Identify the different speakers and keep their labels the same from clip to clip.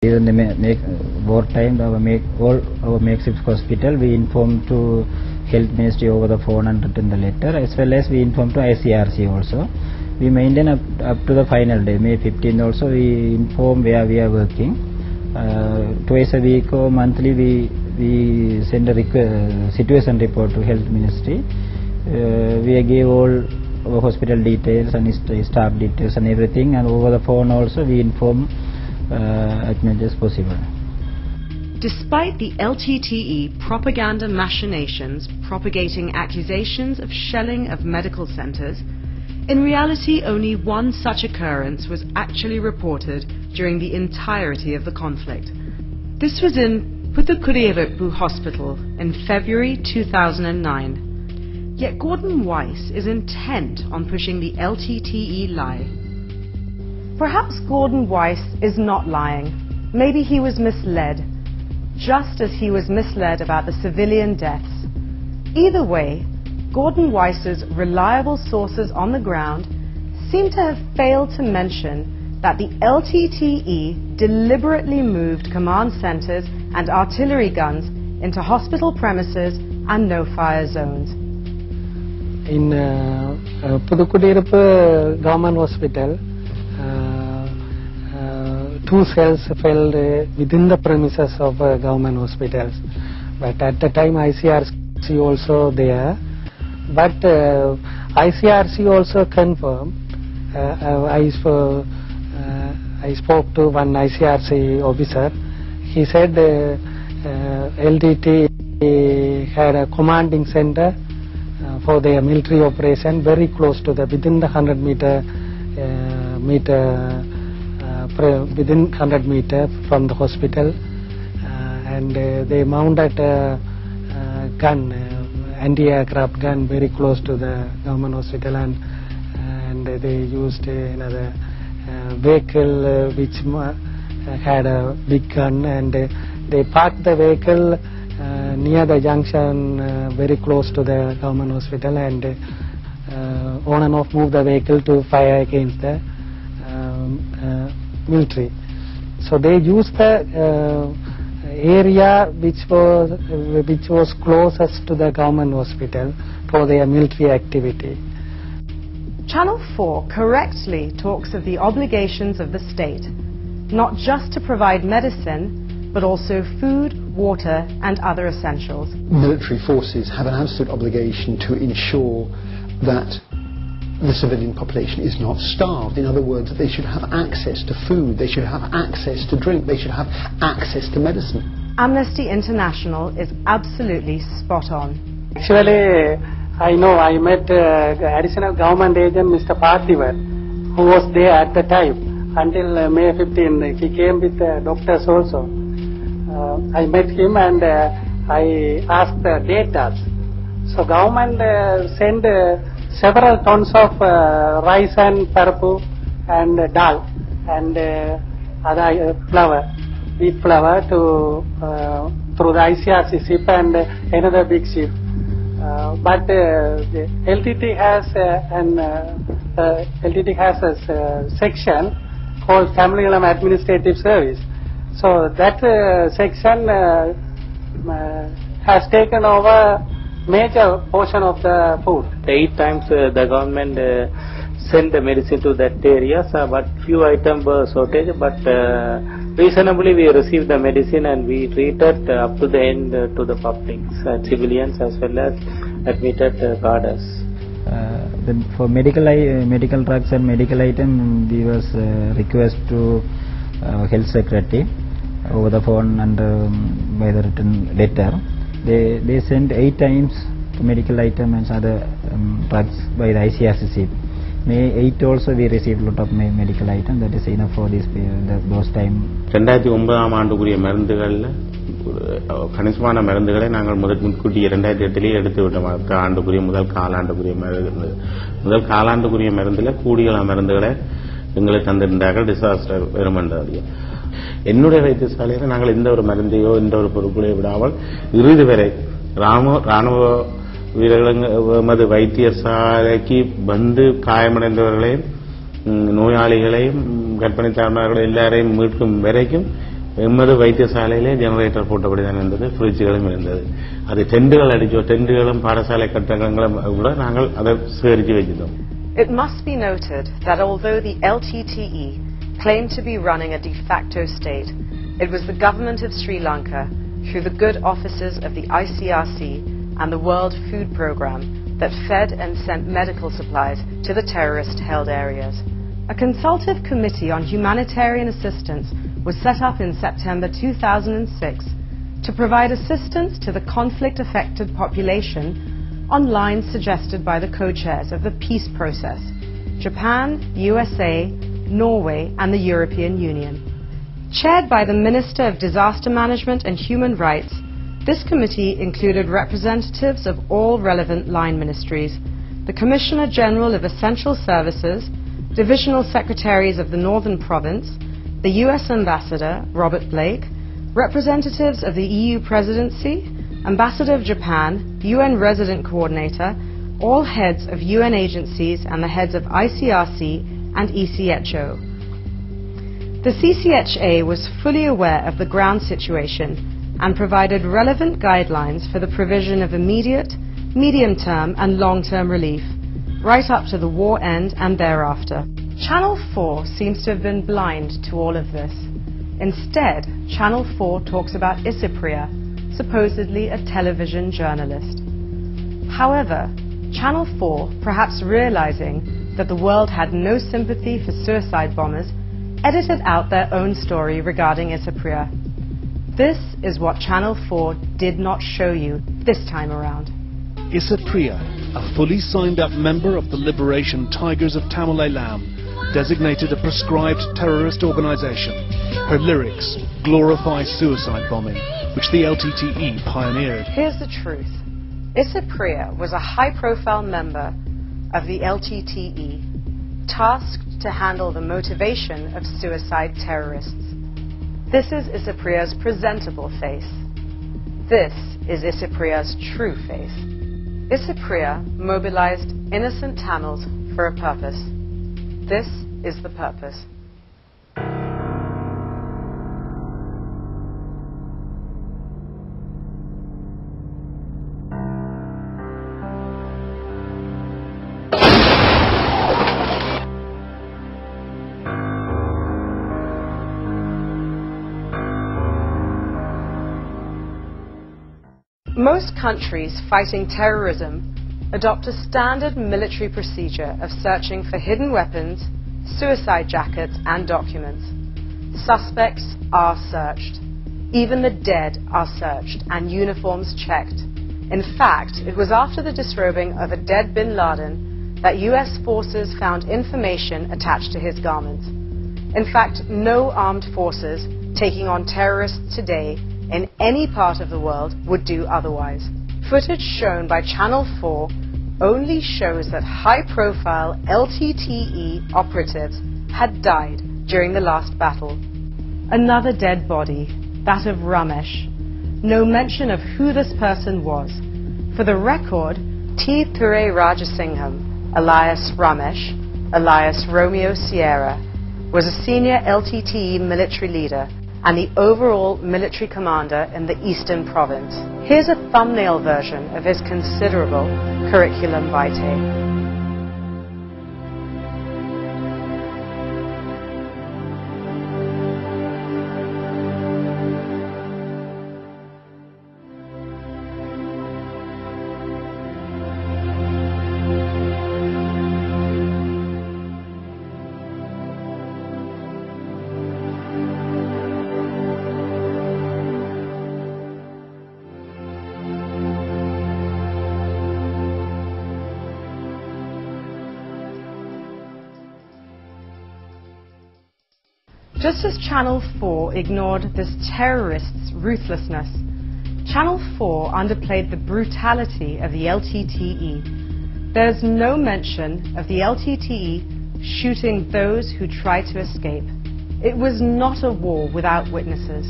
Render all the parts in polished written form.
Speaker 1: During the wartime, all our makeshift hospital, we informed to Health Ministry over the phone and written the letter, as well as we informed to ICRC also. We maintain up to the final day, May 15th also, we inform where we are working. Twice a week or monthly, we send a situation report to Health Ministry. We give all our hospital details and staff details and everything, and over the phone also we inform as much as possible.
Speaker 2: Despite the LTTE propaganda machinations propagating accusations of shelling of medical centres, in reality only one such occurrence was actually reported during the entirety of the conflict. This was in Puthukudiyarippu Hospital in February 2009. Yet Gordon Weiss is intent on pushing the LTTE lie. Perhaps Gordon Weiss is not lying. Maybe he was misled, just as he was misled about the civilian deaths. Either way, Gordon Weiss's reliable sources on the ground seem to have failed to mention that the LTTE deliberately moved command centres and artillery guns into hospital premises and no-fire zones.
Speaker 3: In Puthukudiyarippu Government Hospital, 2 cells fell within the premises of government hospitals, but at the time ICRC also there, but ICRC also confirmed. I spoke to one ICRC officer. He said LTT had a commanding center for their military operation very close to the within the 100 meter from the hospital, and they mounted a gun, anti-aircraft gun, very close to the government hospital, and they used another vehicle which had a big gun, and they parked the vehicle near the junction very close to the government hospital, and on and off moved the vehicle to fire against the military. So they used the area which was closest to the government hospital for their military activity.
Speaker 2: Channel 4 correctly talks of the obligations of the state, not just to provide medicine, but also food, water and other essentials.
Speaker 4: Military forces have an absolute obligation to ensure that the civilian population is not starved. In other words, they should have access to food, they should have access to drink, they should have access to medicine.
Speaker 2: Amnesty International is absolutely spot on.
Speaker 3: Actually, I know I met additional government agent Mr. Parthivar, who was there at the time until May 15. He came with doctors also. I met him and I asked the data. So government sent several tons of rice and parapu and dal and other flour, wheat flour to through the ICRC ship and another big ship. But the LTT has a section called Family and Administrative Service. So that section has taken over major portion of the food.
Speaker 5: 8 times the government sent the medicine to that area, but few items were shortage, but reasonably we received the medicine and we treated up to the end to the public, civilians as well as admitted cadres.
Speaker 1: For medical drugs and medical items, we was request to Health Secretary over the phone and by the written letter. They sent 8 times to medical items and other drugs by the ICRC. May 8 also we received a lot of medical items. That is enough for this those time.
Speaker 5: 2009 ஆண்டுக்குரிய மருந்துகள்ல கணிசமான மருந்துகளை நாங்கள் முன்கூட்டியே 2008 எடுத்து விட்டோம். ஆண்டுக்குரிய முதல் காலாண்டுக்குரிய மருந்துல கூடிய மருந்துகளை எங்களுக்கு தந்திருந்தார்கள் டிசாஸ்டர் வெறுமன்றாடிய. என்னுடைய வைத்தியசாலையில் நாங்கள் எந்த ஒரு மருந்தையோ எந்த ஒரு பொருட்களையோ விடாமல் இறுதி வரை ராணுவ வீரர்கள் வைத்தியசாலைக்கு வந்து காயமடைந்தவர்களையும் நோயாளிகளையும் கர்ப்பிணி தாய்மார்கள் எல்லாரையும் மீட்கும் வரைக்கும் எமது வைத்தியசாலையிலே ஜெனரேட்டர் போட்டபடி தான் இருந்தது, ஃப்ரிட்ஜுகளும் இருந்தது. அது டென்ட்டுகள் அடிச்சோம், டென்ட்டுகளும் பாடசாலை கட்டடங்களும் கூட நாங்கள் அதை சேகரித்து வச்சிருந்தோம்.
Speaker 2: It must be noted that although the LTTE claimed to be running a de facto state, it was the government of Sri Lanka, through the good offices of the ICRC and the World Food Programme, that fed and sent medical supplies to the terrorist-held areas. A consultative committee on humanitarian assistance was set up in September 2006 to provide assistance to the conflict-affected population on lines suggested by the co-chairs of the peace process, Japan, USA, Norway and the European Union. Chaired by the Minister of Disaster Management and Human Rights, this committee included representatives of all relevant line ministries, the Commissioner General of Essential Services, Divisional Secretaries of the Northern Province, the US Ambassador, Robert Blake, representatives of the EU Presidency, Ambassador of Japan, UN Resident Coordinator, all heads of UN agencies and the heads of ICRC and ECHO. The CCHA was fully aware of the ground situation and provided relevant guidelines for the provision of immediate, medium-term and long-term relief, right up to the war end and thereafter. Channel 4 seems to have been blind to all of this. Instead, Channel 4 talks about Isipriya, supposedly a television journalist. However, Channel 4, perhaps realizing that the world had no sympathy for suicide bombers, edited out their own story regarding Isipriya. This is what Channel 4 did not show you this time around.
Speaker 6: Isipriya, a fully signed-up member of the Liberation Tigers of Tamil Eelam, designated a proscribed terrorist organization. Her lyrics glorify suicide bombing, which the LTTE pioneered.
Speaker 2: Here's the truth. Isipriya was a high-profile member of the LTTE, tasked to handle the motivation of suicide terrorists. This is Isipriya's presentable face. This is Isipriya's true face. Isipriya mobilized innocent Tamils for a purpose. This is the purpose. Most countries fighting terrorism adopt a standard military procedure of searching for hidden weapons, suicide jackets and documents. Suspects are searched. Even the dead are searched and uniforms checked. In fact, it was after the disrobing of a dead bin Laden that US forces found information attached to his garments. In fact, no armed forces taking on terrorists today in any part of the world would do otherwise. Footage shown by Channel 4 only shows that high-profile LTTE operatives had died during the last battle. Another dead body, that of Ramesh. No mention of who this person was. For the record, T. Thurai Rajasingham, alias Ramesh, alias Romeo Sierra, was a senior LTTE military leader and the overall military commander in the Eastern Province. Here's a thumbnail version of his considerable curriculum vitae. Just as Channel 4 ignored this terrorist's ruthlessness, Channel 4 underplayed the brutality of the LTTE. There's no mention of the LTTE shooting those who tried to escape. It was not a war without witnesses.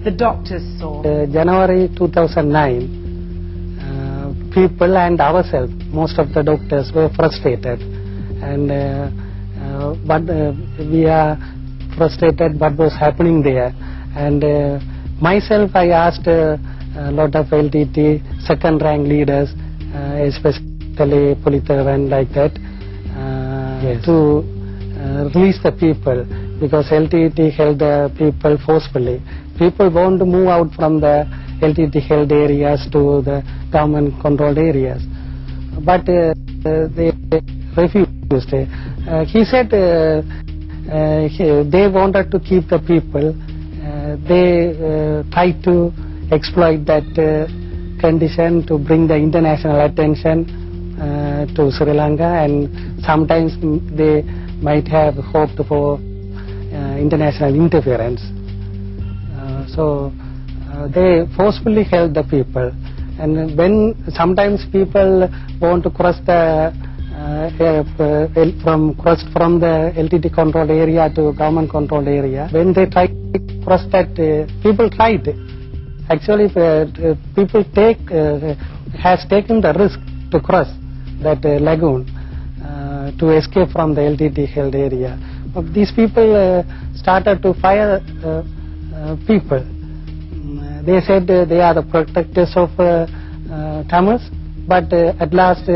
Speaker 2: The doctors saw.
Speaker 3: January 2009, people and ourselves, most of the doctors were frustrated, and but we are frustrated what was happening there, And myself, I asked a lot of LTT second rank leaders, especially Pulitharan like that, to release the people, because LTT held the people forcefully. People want to move out from the LTT held areas to the government controlled areas, but they refused. He said they wanted to keep the people. They tried to exploit that condition to bring the international attention to Sri Lanka, and sometimes they might have hoped for international interference. So they forcefully held the people, and when sometimes people want to cross the from the LTT controlled area to government controlled area, when they try to cross that, people tried. Actually, people has taken the risk to cross that lagoon to escape from the LTT held area. These people started to fire people. They said they are the protectors of Tamils, but at last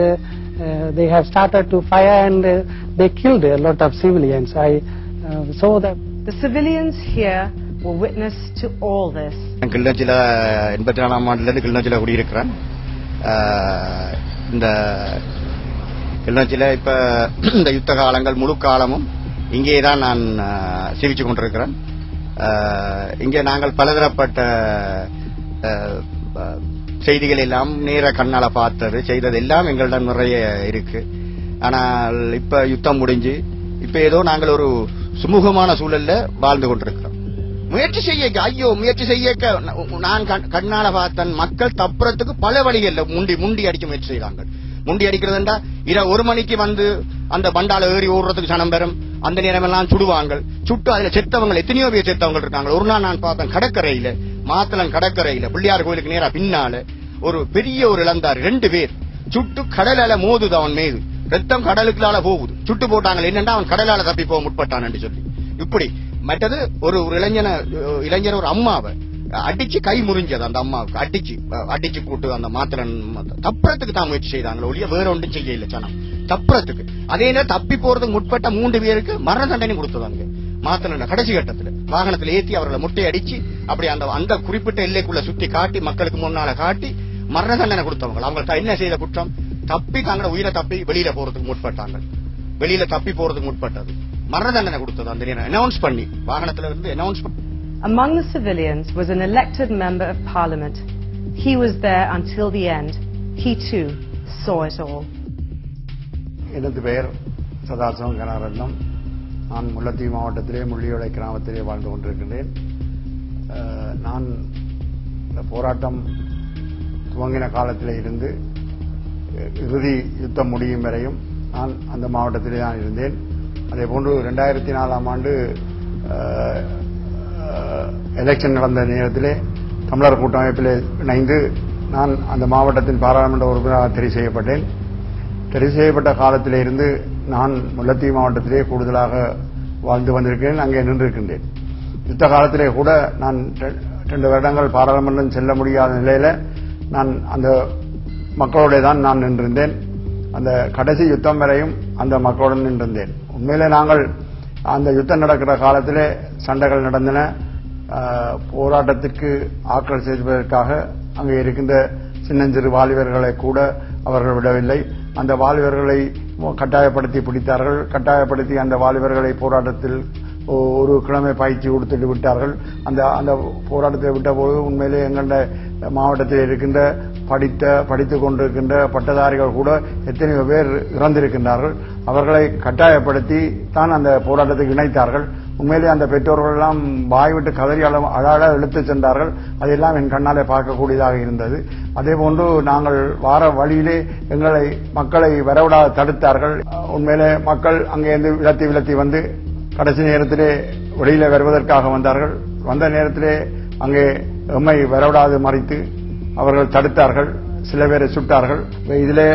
Speaker 3: they have started to fire, and they killed a lot of civilians. I saw that.
Speaker 2: The civilians here were witness to all this.
Speaker 7: கிளிநொச்சியில் 84ஆம் ஆண்டுலேருந்து கிளிநொச்சியில் குடியிருக்கிறேன். இந்த கிளிநொச்சியில் இப்போ இந்த யுத்த காலங்கள் முழு காலமும் இங்கே தான் நான் சேவிச்சு கொண்டிருக்கிறேன். இங்கே நாங்கள் பலதரப்பட்ட செய்திகள் எல்லாம் நேர கண்ணால பார்த்தது செய்தது எல்லாம் எங்களிடம் நிறைய இருக்கு. ஆனால் இப்ப யுத்தம் முடிஞ்சு இப்ப ஏதோ நாங்கள் ஒரு சுமூகமான சூழல்ல வாழ்ந்து கொண்டிருக்கிறோம். முயற்சி செய்ய முயற்சி செய்ய நான் கண்ணால பார்த்தேன். மக்கள் தப்புறத்துக்கு பல வழிகள்ல முண்டி அடிக்க முயற்சி செய்யறாங்க. முண்டி அடிக்கிறதுண்டா 1 மணிக்கு வந்து அந்த பண்டால ஏறி ஓடுறதுக்கு சனம் பெறும். அந்த நேரம் எல்லாம் சுடுவாங்க. சுட்டு அதுல செத்தவங்க எத்தனையோ பேர் செத்தவங்க இருக்காங்க. ஒரு நாள் நான் பார்த்தேன் கடற்கரையில, மாத்தளன் கடற்கரையில பிள்ளையார் கோயிலுக்கு நேரா பின்னால ஒரு பெரிய ஒரு இளந்தார் 2 பேர் சுட்டு கடலால மோதுது. அவன் மீது ரத்தம் கடலுக்குள்ளால போகுது. சுட்டு போட்டாங்க. என்னன்னா அவன் கடலால தப்பி போக முற்பட்டான்னு சொல்லி. இப்படி மற்றது ஒரு இளைஞர் ஒரு அம்மாவை அடிச்சு கை முறிஞ்சது. அந்த அம்மாவுக்கு அடிச்சு போட்டு அந்த மாத்திரன் தப்புறத்துக்கு தான் முயற்சி செய்தாங்க ஒழிய வேற ஒன்றும் செய்யல சனம் தப்புறத்துக்கு. அதே நேரம் தப்பி போறதுக்கு முற்பட்ட 3 பேருக்கு மரண தண்டனை கொடுத்ததாங்க. மாத்திரன் கடைசி கட்டத்துல வாகனத்தில் ஏற்றி அவர்களை முட்டை அடிச்சு அப்படி அந்த குறிப்பிட்ட எல்லைக்குள்ள சுத்தி காட்டி மக்களுக்கு முன்னால காட்டி மரண தண்டனை கொடுத்தவங்க. அவங்க என்ன செய்த குற்றம்? தப்பி தங்களோட உயிரை தப்பி வெளியில போறதுக்கு முற்பட்டாங்க. வெளியில தப்பி போறதுக்கு முற்பட்டது மரண தண்டனை கொடுத்தது. அந்த நேரம் அனௌன்ஸ் பண்ணி வாகனத்துல இருந்து அனௌன்ஸ் பண்ணி.
Speaker 2: Among the civilians was an elected member of parliament. He was there until the end. He too saw it all.
Speaker 8: எனது பெயர் சதாசிவம் கனகரத்னம். நான் முல்லைத்தீவு மாவட்டத்திலே முள்ளியோலை கிராமத்திலே வாழ்ந்து கொண்டிருக்கின்றேன். நான் இந்த போராட்டம் துவங்கின காலத்திலே இருந்து இறுதி யுத்தம் முடியும் வரையும் நான் அந்த மாவட்டத்திலே தான் இருந்தேன். அதே போன்று 2004ஆம் ஆண்டு எலெக்ஷன் நடந்த நேரத்திலே தமிழர் கூட்டமைப்பிலே இணைந்து நான் அந்த மாவட்டத்தின் பாராளுமன்ற உறுப்பினராக தெரிவு செய்யப்பட்டேன். தெரிவு செய்யப்பட்ட காலத்திலே இருந்து நான் முல்லைத்தீவு மாவட்டத்திலே கூடுதலாக வாழ்ந்து வந்திருக்கிறேன். அங்கே நின்றிருக்கின்றேன். யுத்த காலத்திலே கூட நான் 2 வருடங்கள் பாராளுமன்றம் செல்ல முடியாத நிலையில நான் அந்த மக்களோட தான் நான் நின்றிருந்தேன். அந்த கடைசி யுத்தம் வரையும் அந்த மக்களுடன் நின்றிருந்தேன். உண்மையிலே நாங்கள் அந்த யுத்தம் நடக்கிற காலத்திலே சண்டைகள் நடந்தன. போராட்டத்திற்கு ஆட்கள் செய்வதற்காக அங்கே இருக்கின்ற சின்னஞ்சிறு வாலிபர்களை கூட அவர்கள் விடவில்லை. அந்த வாலிபர்களை கட்டாயப்படுத்தி பிடித்தார்கள். கட்டாயப்படுத்தி அந்த வாலிபர்களை போராட்டத்தில் ஒரு கிழமை பயிற்சி கொடுத்துட்டு விட்டார்கள். அந்த போராட்டத்தை விட்டபோது உண்மையிலே எங்களுடைய மாவட்டத்தில் இருக்கின்ற படித்துக் கொண்டிருக்கின்ற பட்டதாரிகள் கூட எத்தனையோ பேர் இறந்திருக்கின்றார்கள். அவர்களை கட்டாயப்படுத்தி தான் அந்த போராட்டத்துக்கு இணைத்தார்கள். உண்மையிலே அந்த பெற்றோர்கள் எல்லாம் வாய்விட்டு கதறி அழாட இழுத்துச் சென்றார்கள். அதெல்லாம் என் கண்ணாலே பார்க்கக்கூடியதாக இருந்தது. அதேபோன்று நாங்கள் வார வழியிலே மக்களை வரவிடாத தடுத்தார்கள். உண்மையிலே மக்கள் அங்கேருந்து விலத்தி வந்து கடைசி நேரத்திலே வெளியில வருவதற்காக வந்தார்கள். வந்த நேரத்திலே அங்கே எம்மை வரவிடாது மறைத்து அவர்கள் தடுத்தார்கள். சில பேரை சுட்டார்கள். இதிலே